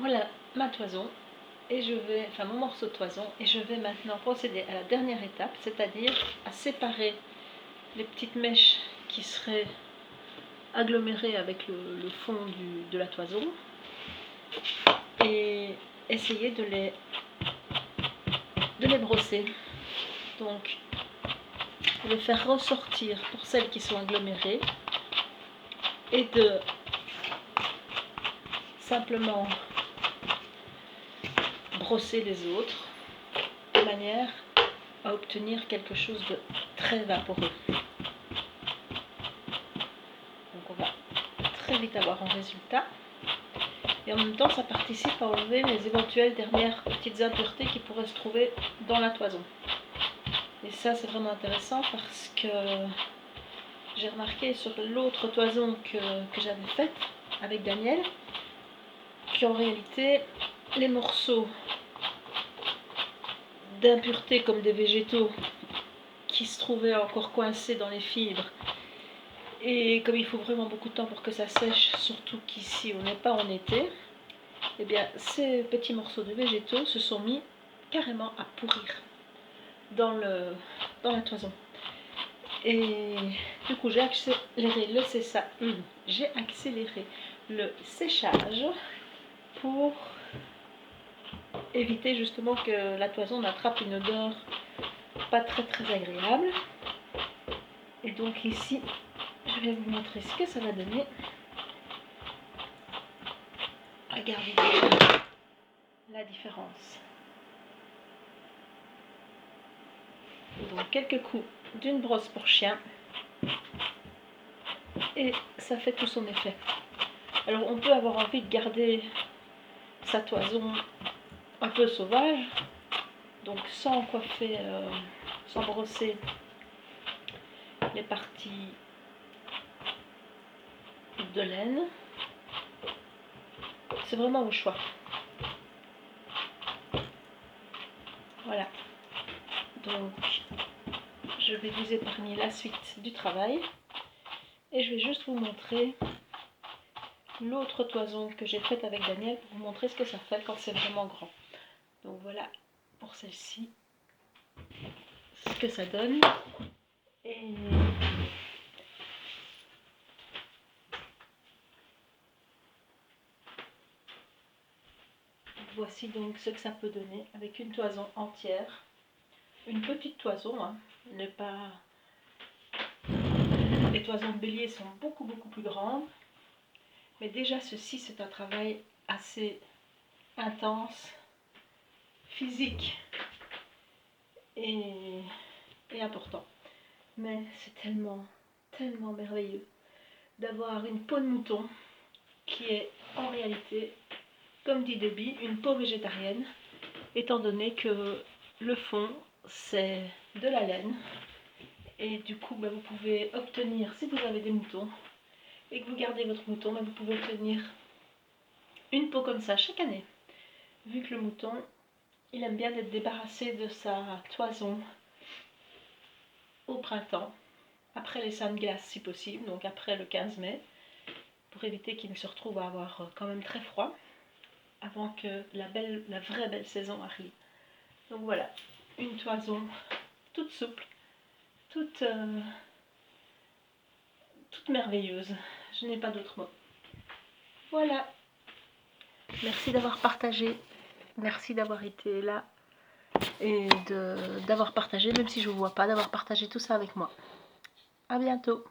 Voilà ma toison, et je vais, enfin mon morceau de toison, et je vais maintenant procéder à la dernière étape, c'est-à-dire à séparer les petites mèches qui seraient agglomérées avec le fond de la toison, et essayer de les brosser. Donc de faire ressortir pour celles qui sont agglomérées, et de simplement brosser les autres de manière à obtenir quelque chose de très vaporeux. Donc on va très vite avoir un résultat, et en même temps ça participe à enlever les éventuelles dernières petites impuretés qui pourraient se trouver dans la toison. Et ça c'est vraiment intéressant parce que j'ai remarqué sur l'autre toison que j'avais faite avec Daniel qu'en réalité les morceaux d'impuretés comme des végétaux qui se trouvaient encore coincés dans les fibres, et comme il faut vraiment beaucoup de temps pour que ça sèche, surtout qu'ici on n'est pas en été, et bien ces petits morceaux de végétaux se sont mis carrément à pourrir dans la toison. Et du coup j'ai accéléré le séchage pour éviter justement que la toison n'attrape une odeur pas très agréable. Et donc ici je vais vous montrer ce que ça va donner. Regardez déjà la différence. Donc quelques coups d'une brosse pour chien et ça fait tout son effet. Alors on peut avoir envie de garder sa toison un peu sauvage, donc sans coiffer, sans brosser les parties de laine. C'est vraiment au choix. Voilà. Donc je vais vous épargner la suite du travail et je vais juste vous montrer l'autre toison que j'ai faite avec Daniel pour vous montrer ce que ça fait quand c'est vraiment grand. Donc voilà pour celle-ci ce que ça donne. Et voici donc ce que ça peut donner avec une toison entière. Une petite toison, hein, n'est pas... Les toisons de bélier sont beaucoup plus grandes, mais déjà ceci c'est un travail assez intense, physique et important. Mais c'est tellement merveilleux d'avoir une peau de mouton qui est en réalité, comme dit Debbie, une peau végétarienne, étant donné que le fond c'est de la laine. Et du coup, vous pouvez obtenir, si vous avez des moutons et que vous gardez votre mouton, vous pouvez obtenir une peau comme ça chaque année. Vu que le mouton, il aime bien être débarrassé de sa toison au printemps, après les seins de glace si possible, donc après le 15 mai, pour éviter qu'il ne se retrouve à avoir quand même très froid, avant que la vraie belle saison arrive. Donc voilà, une toison toute souple, toute merveilleuse, je n'ai pas d'autre mot. Voilà, merci d'avoir partagé, merci d'avoir été là et d'avoir partagé, même si je ne vous vois pas, d'avoir partagé tout ça avec moi. À bientôt.